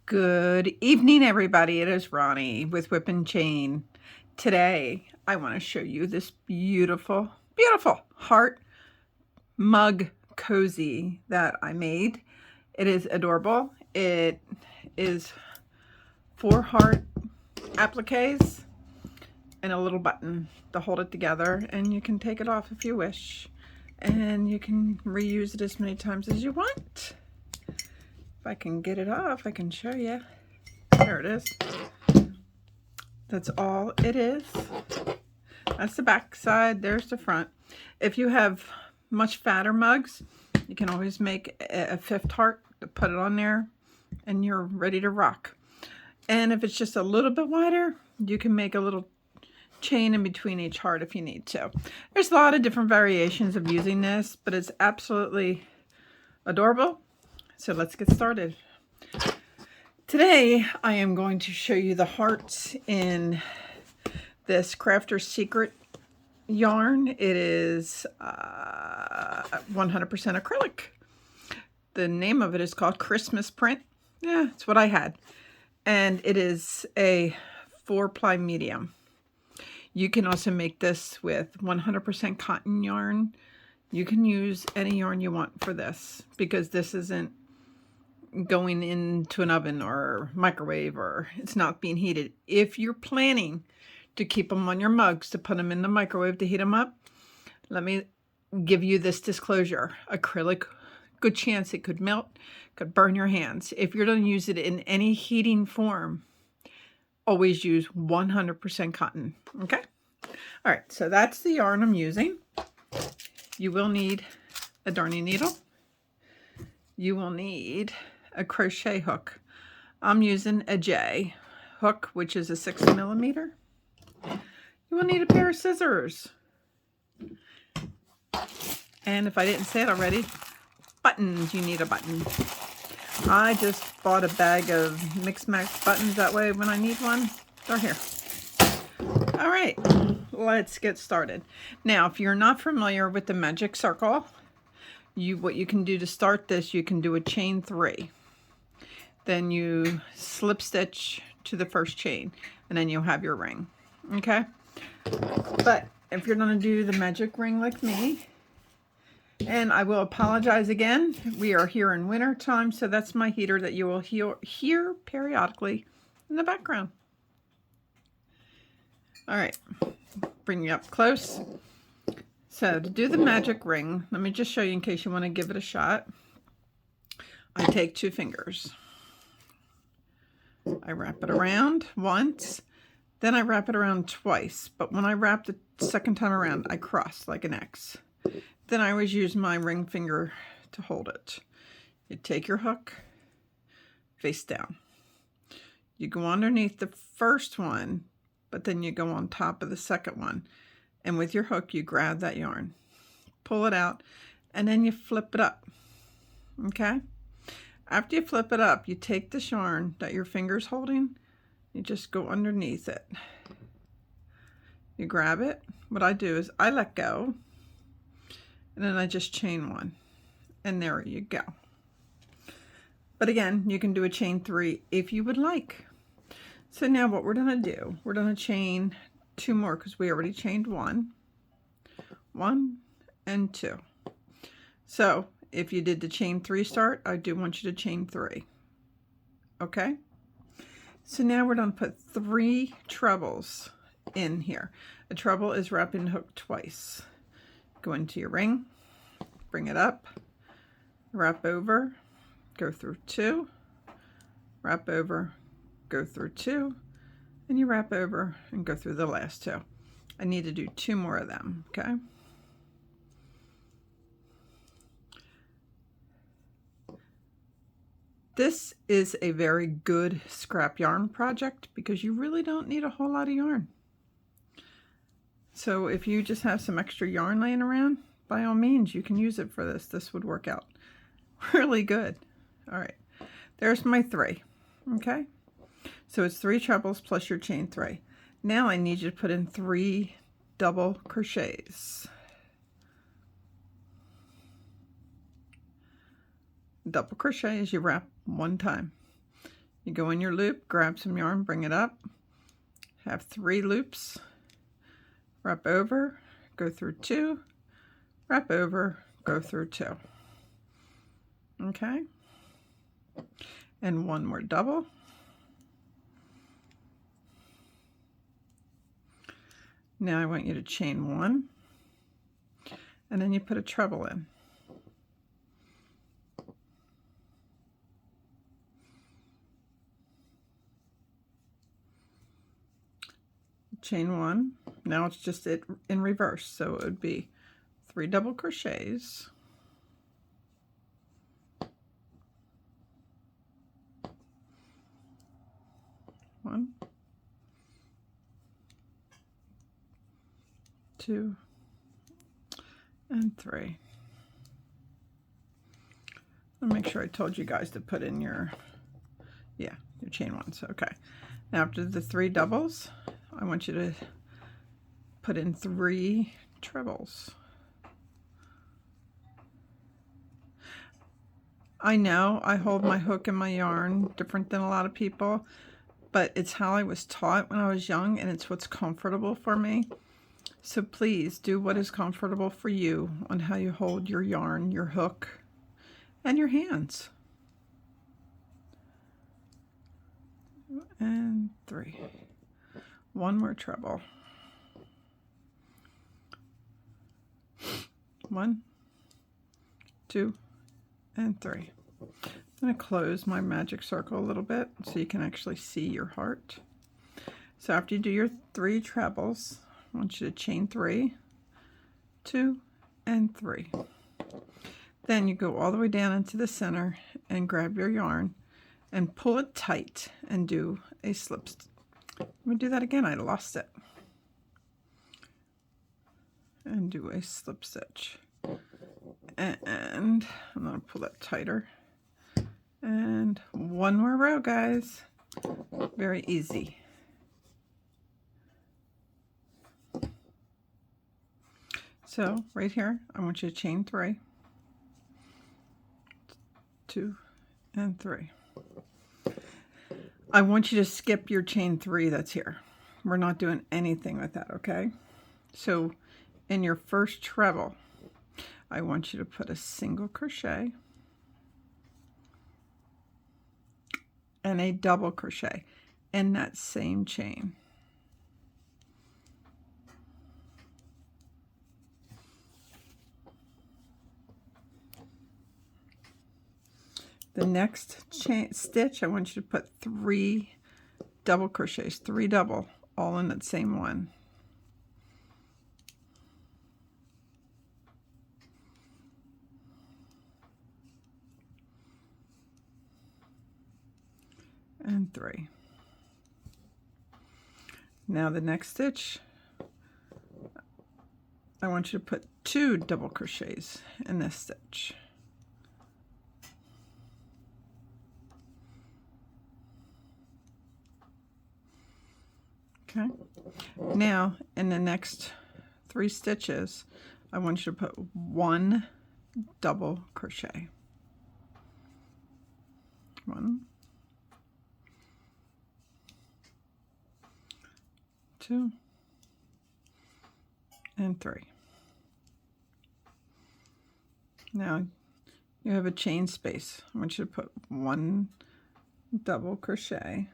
Good evening, everybody. It is Ronnie with Whip and Chain. Today, I want to show you this beautiful, beautiful heart mug cozy that I made. It is adorable. It is 4 heart appliques and a little button to hold it together, and you can take it off if you wish, and you can reuse it as many times as you want. If I can get it off, I can show you. There it is. That's all it is. That's the back side. There's the front. If you have much fatter mugs, you can always make a 5th heart, put it on there, and you're ready to rock. And if it's just a little bit wider, you can make a little chain in between each heart if you need to. There's a lot of different variations of using this, but it's absolutely adorable. So let's get started. Today, I am going to show you the hearts in this Crafter's Secret yarn. It is 100% acrylic. The name of it is called Christmas Print. Yeah, it's what I had. And it is a 4-ply medium. You can also make this with 100% cotton yarn. You can use any yarn you want for this, because this isn't going into an oven or microwave, or it's not being heated. If you're planning to keep them on your mugs to put them in the microwave to heat them up, let me give you this disclosure. Acrylic, good chance it could melt, could burn your hands. If you're going to use it in any heating form, always use 100% cotton. Okay? All right, so that's the yarn I'm using. You will need a darning needle. You will need a crochet hook. I'm using a J hook, which is a 6mm. You will need a pair of scissors. And if I didn't say it already, buttons. You need a button. I just bought a bag of mix max buttons. That way when I need one, they're here. All right, let's get started. Now, if you're not familiar with the magic circle, what you can do to start this, you can do a chain 3. Then you slip stitch to the first chain, and then you'll have your ring. Okay? But if you're going to do the magic ring like me, and I will apologize again, we are here in winter time, so that's my heater that you will hear periodically in the background. All right, bring you up close. So to do the magic ring, let me just show you in case you want to give it a shot. I take 2 fingers. I wrap it around once, then I wrap it around twice. But when I wrap the second time around, I cross like an X. Then I always use my ring finger to hold it. You take your hook, face down. You go underneath the first one, but then you go on top of the second one. And with your hook, you grab that yarn, pull it out, and then you flip it up. Okay? After you flip it up, you take this yarn that your finger's holding, you just go underneath it. You grab it. What I do is I let go, and then I just chain 1. And there you go. But again, you can do a chain 3 if you would like. So now what we're going to do, we're going to chain 2 more, because we already chained 1 and 2. So if you did the chain 3 start, I do want you to chain 3. Okay? So now we're going to put 3 trebles in here. A treble is wrapping the hook twice. Go into your ring, bring it up, wrap over, go through 2, wrap over, go through 2, and you wrap over and go through the last 2. I need to do 2 more of them, okay? This is a very good scrap yarn project because you really don't need a whole lot of yarn. So if you just have some extra yarn laying around, by all means, you can use it for this. This would work out really good. All right, there's my 3, okay? So it's 3 trebles plus your chain 3. Now I need you to put in 3 double crochets. Double crochet as you wrap 1 time. You go in your loop, grab some yarn, bring it up, have 3 loops, wrap over, go through 2, wrap over, go through 2. Okay? And 1 more double. Now I want you to chain 1, and then you put a treble in. Chain 1. Now it's just it in reverse, so it would be 3 double crochets, 1, 2, and 3. I'll make sure I told you guys to put in your chain 1. So okay, now after the 3 doubles, I want you to put in 3 trebles. I know I hold my hook and my yarn different than a lot of people, but it's how I was taught when I was young, and it's what's comfortable for me. So please do what is comfortable for you on how you hold your yarn, your hook, and your hands. And 3. 1 more treble. 1, 2, and 3. I'm going to close my magic circle a little bit so you can actually see your heart. So after you do your 3 trebles, I want you to chain 3, 2, and 3. Then you go all the way down into the center and grab your yarn and pull it tight and do a slip stitch. Let me do that again. I lost it. And do a slip stitch. And I'm going to pull that tighter. And 1 more row, guys. Very easy. So right here, I want you to chain 3, 2, and 3. I want you to skip your chain 3 that's here. We're not doing anything with that, okay? So in your first treble, I want you to put a single crochet and a double crochet in that same chain. The next stitch, I want you to put 3 double crochets, 3 double, all in that same one. And 3. Now the next stitch, I want you to put 2 double crochets in this stitch. Okay. Now in the next 3 stitches, I want you to put 1 double crochet. 1, 2, and 3. Now you have a chain space. I want you to put 1 double crochet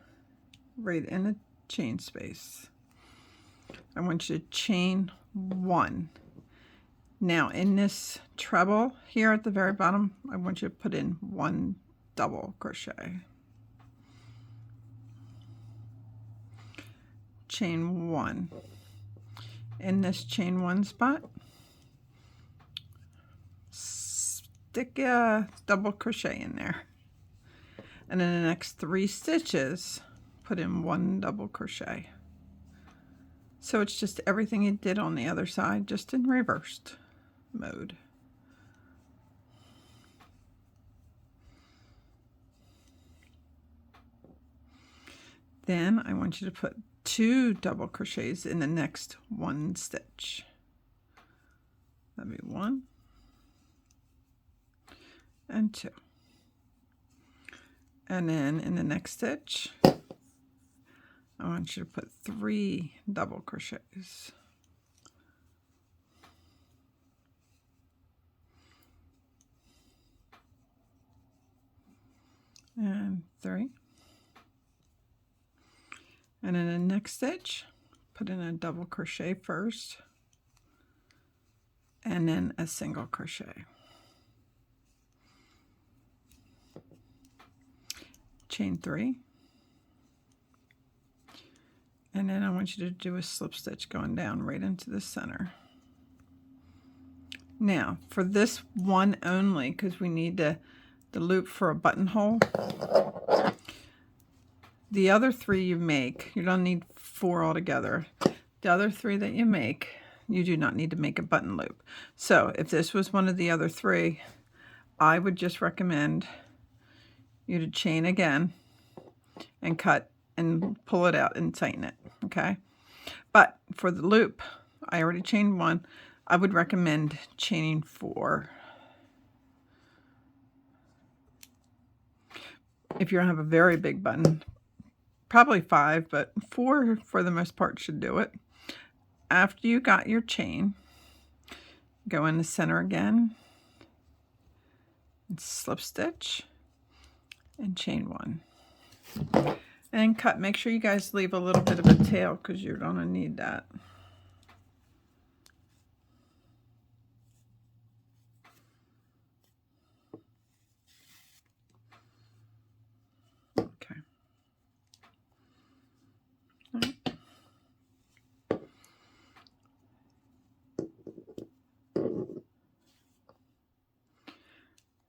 right in the chain space. I want you to chain 1. Now in this treble here at the very bottom, I want you to put in 1 double crochet. Chain 1. In this chain 1 spot, stick a double crochet in there. And in the next 3 stitches, put in 1 double crochet. So it's just everything you did on the other side, just in reversed mode. Then I want you to put 2 double crochets in the next 1 stitch. That'd be 1 and 2. And then in the next stitch, I want you to put 3 double crochets. And 3. And in the next stitch, put in a double crochet first, and then a single crochet. Chain 3. And then I want you to do a slip stitch going down right into the center. Now, for this one only, because we need the loop for a buttonhole, the other 3 you make, you don't need 4 altogether. The other 3 that you make, you do not need to make a button loop. So if this was one of the other 3, I would just recommend you to chain again and cut and pull it out and tighten it, okay? But for the loop, I already chained 1. I would recommend chaining 4. If you have a very big button, probably 5, but 4 for the most part should do it. After you got your chain, go in the center again, and slip stitch, and chain 1. And cut. Make sure you guys leave a little bit of a tail because you're going to need that. Okay. All right.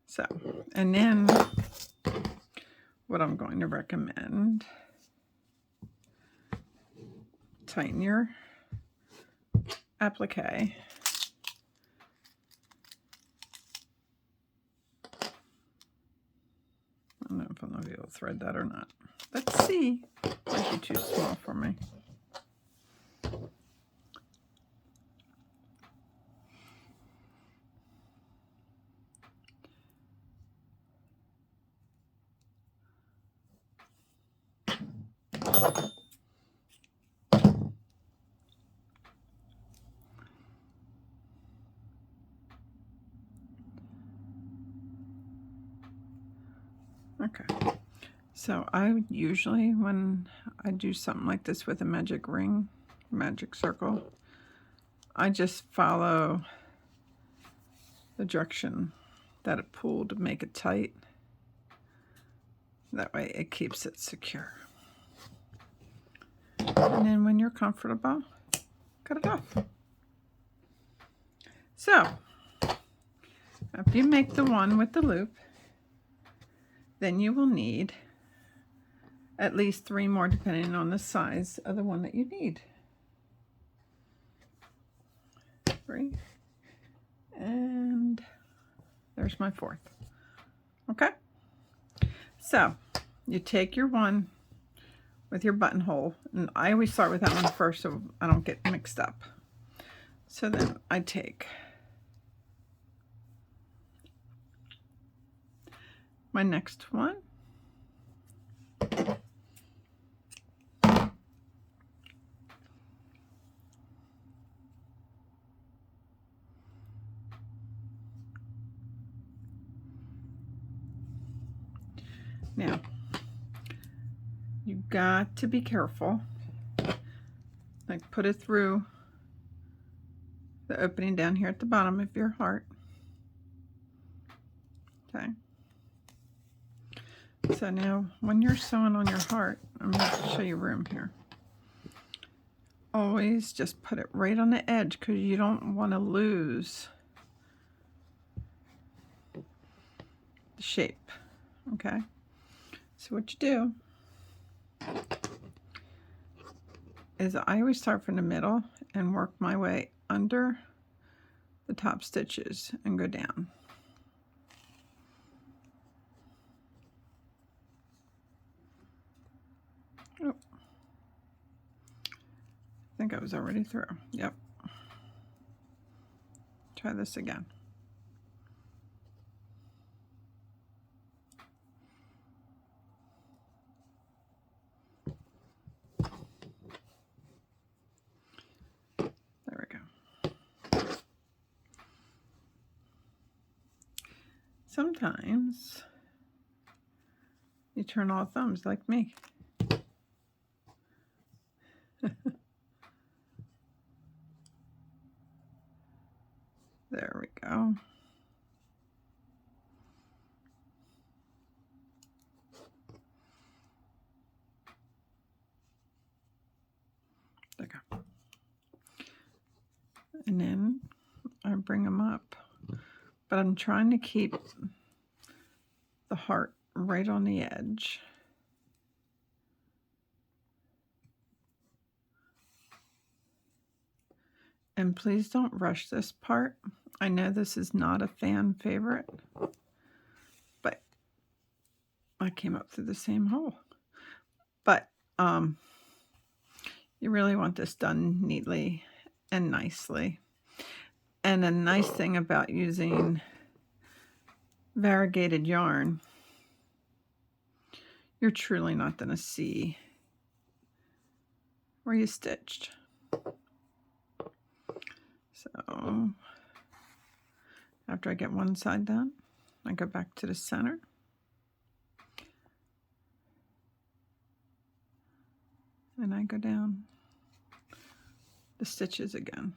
So, and then what I'm going to recommend, tighten your applique. I don't know if I'm going to be able to thread that or not. Let's see. Might be too small for me. Okay, so I usually, when I do something like this with a magic ring, magic circle, I just follow the direction that it pulled to make it tight. That way it keeps it secure. And then when you're comfortable, cut it off. So, after you make the one with the loop, then you will need at least 3 more depending on the size of the one that you need. 3. And there's my 4th. Okay? So, you take your one with your buttonhole, and I always start with that one first so I don't get mixed up. So then I take my next one, now you got to be careful, like put it through the opening down here at the bottom of your heart. Okay. So now when you're sewing on your heart, I'm going to show you room here. Always just put it right on the edge because you don't want to lose the shape. Okay. So what you do is I always start from the middle and work my way under the top stitches and go down. Oh, I think I was already through. Yep. Try this again. sometimes you turn all thumbs like me. There we go. There we go. And then I bring them up, but I'm trying to keep the heart right on the edge. And please don't rush this part. I know this is not a fan favorite, but I came up through the same hole. But you really want this done neatly and nicely. And a nice thing about using variegated yarn, you're truly not going to see where you stitched. So after I get one side done, I go back to the center. And I go down the stitches again.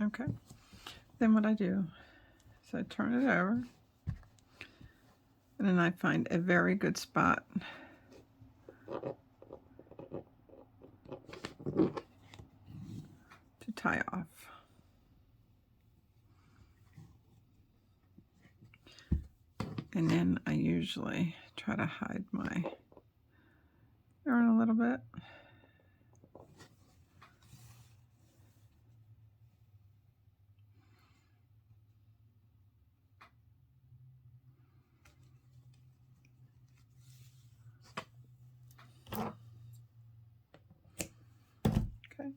Okay, then what I do is I turn it over, and then I find a very good spot to tie off. And then I usually try to hide my yarn a little bit. Okay.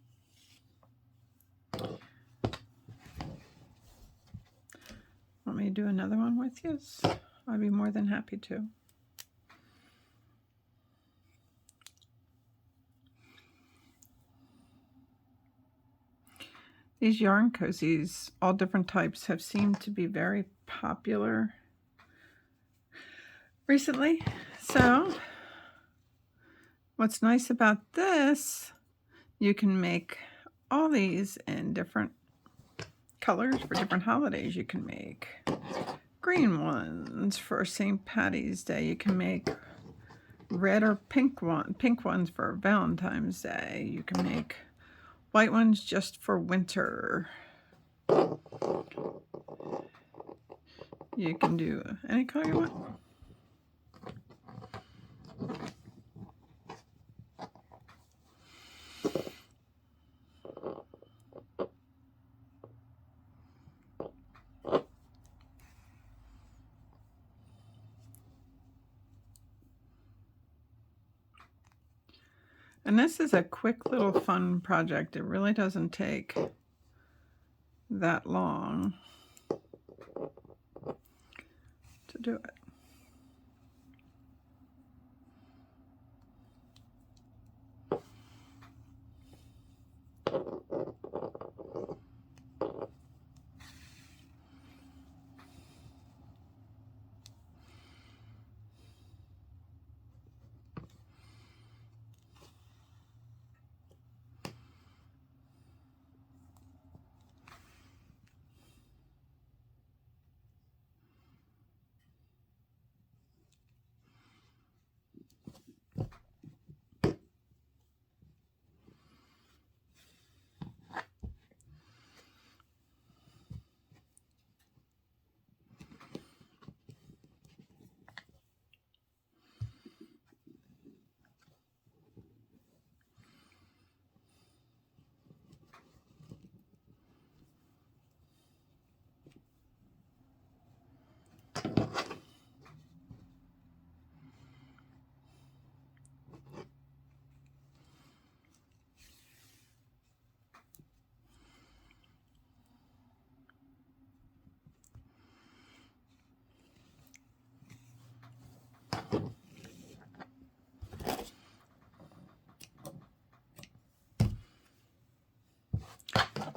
Want me to do another one with you? I'd be more than happy to. These yarn cozies, all different types, have seemed to be very popular recently. So what's nice about this, you can make all these in different colors for different holidays. You can make green ones for St. Patty's Day. You can make red or pink ones for Valentine's Day. You can make white ones just for winter. You can do any color you want. And this is a quick little fun project. It really doesn't take that long to do it.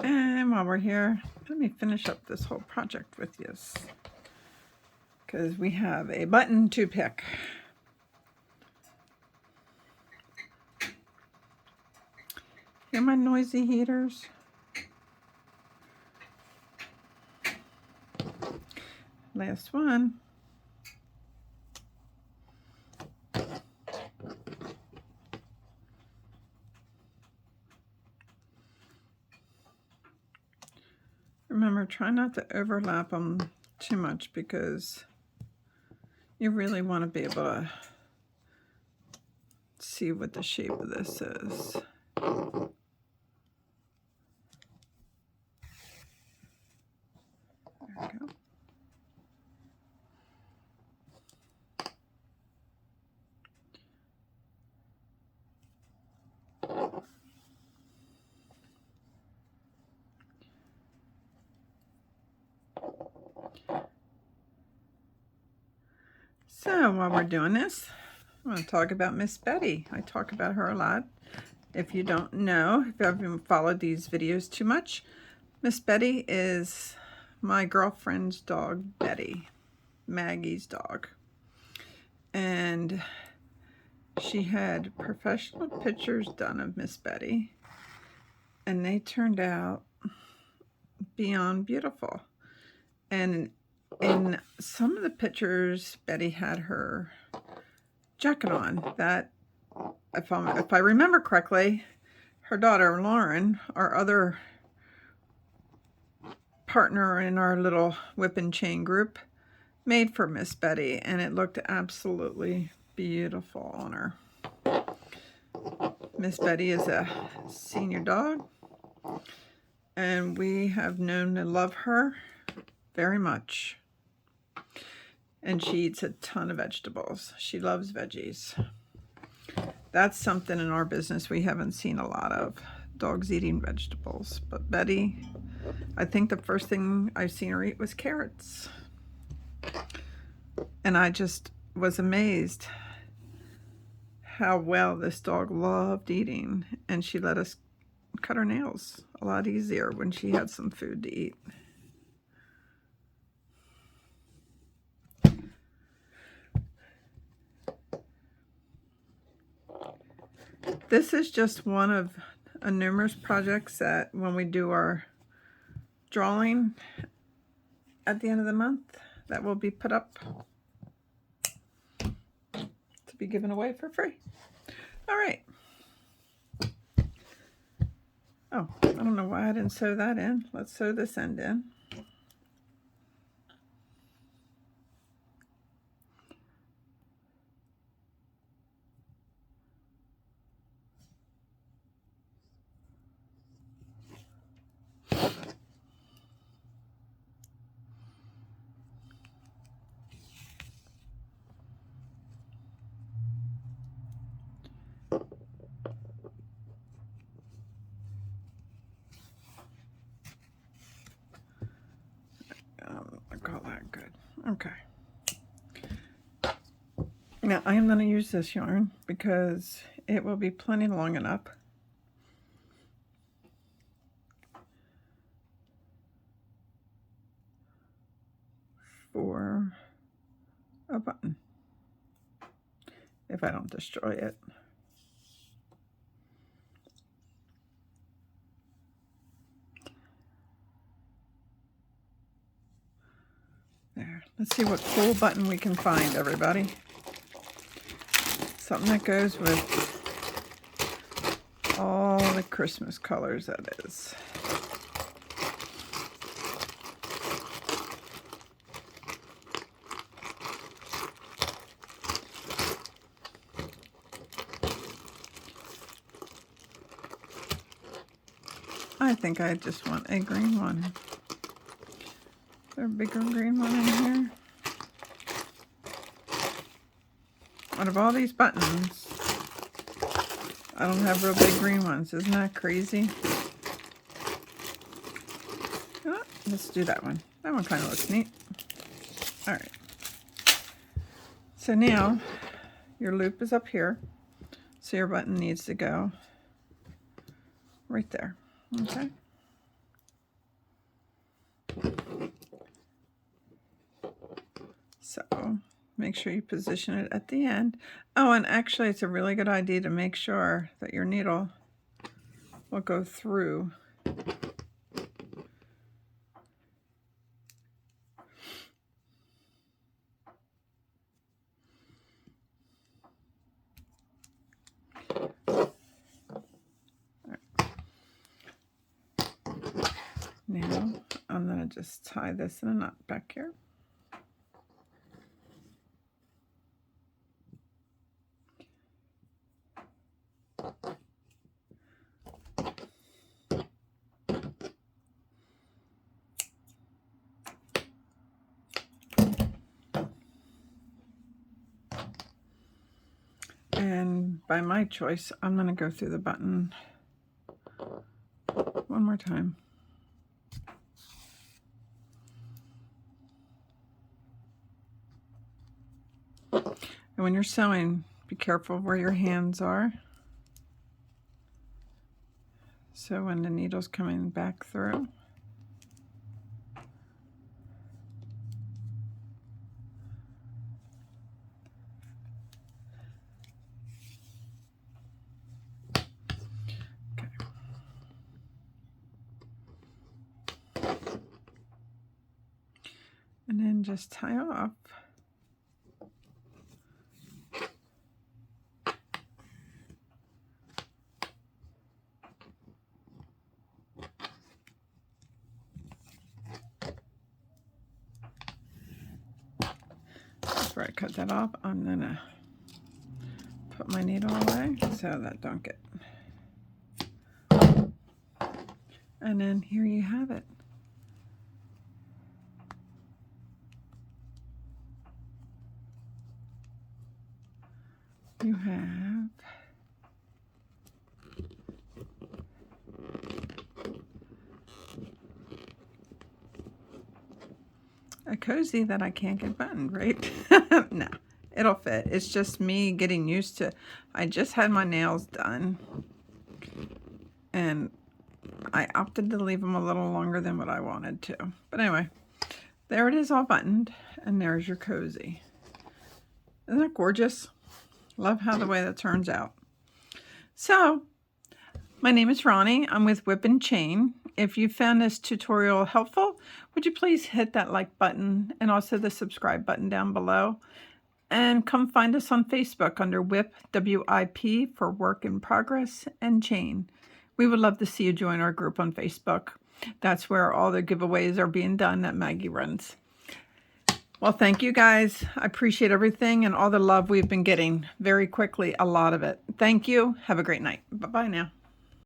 And while we're here, let me finish up this whole project with you, because we have a button to pick. Hear my noisy heaters? Last one. Remember, try not to overlap them too much because you really want to be able to see what the shape of this is. There we go. So while we're doing this, I'm going to talk about Miss Betty. I talk about her a lot. If you don't know, if you haven't followed these videos too much, Miss Betty is my girlfriend's dog, Betty, Maggie's dog. And she had professional pictures done of Miss Betty, and they turned out beyond beautiful. And in some of the pictures, Betty had her jacket on. That, if I remember correctly, her daughter Lauren, our other partner in our little whip and chain group, made for Miss Betty, and it looked absolutely beautiful on her. Miss Betty is a senior dog, and we have known to love her very much. And she eats a ton of vegetables. She loves veggies. That's something in our business we haven't seen a lot of, dogs eating vegetables. But Betty, I think the first thing I've seen her eat was carrots. And I just was amazed how well this dog loved eating. And she let us cut her nails a lot easier when she had some food to eat. This is just one of numerous projects that when we do our drawing at the end of the month, that will be put up to be given away for free. All right. Oh, I don't know why I didn't sew that in. Let's sew this end in. I got that good. Okay. Now I am going to use this yarn because it will be plenty long enough for a button if I don't destroy it. There. Let's see what cool button we can find, everybody. Something that goes with all the Christmas colors, that is. I think I just want a green one. Is there a bigger green one in here? Out of all these buttons, I don't have real big green ones. Isn't that crazy? Oh, let's do that one. That one kind of looks neat. All right. So now your loop is up here. So your button needs to go right there. Okay. So make sure you position it at the end. Oh, and actually it's a really good idea to make sure that your needle will go through. Now I'm going to just tie this in a knot back here. And by my choice, I'm going to go through the button one more time. And when you're sewing, be careful where your hands are. So when the needle's coming back through, and then just tie off. Before I cut that off, I'm gonna put my needle away so that don't get. And then here you have it. You have a cozy that I can't get buttoned, right? No, it'll fit. It's just me getting used to, I just had my nails done and I opted to leave them a little longer than what I wanted to. But anyway, there it is all buttoned, and there's your cozy. Isn't that gorgeous? Love how the way that turns out. So, my name is Ronnie. I'm with Whip and Chain. If you found this tutorial helpful, would you please hit that like button and also the subscribe button down below? And come find us on Facebook under Whip, W-I-P, for Work in Progress, and Chain. We would love to see you join our group on Facebook. That's where all the giveaways are being done that Maggie runs. Well, thank you guys. I appreciate everything and all the love we've been getting very quickly, a lot of it. Thank you. Have a great night. Bye-bye now.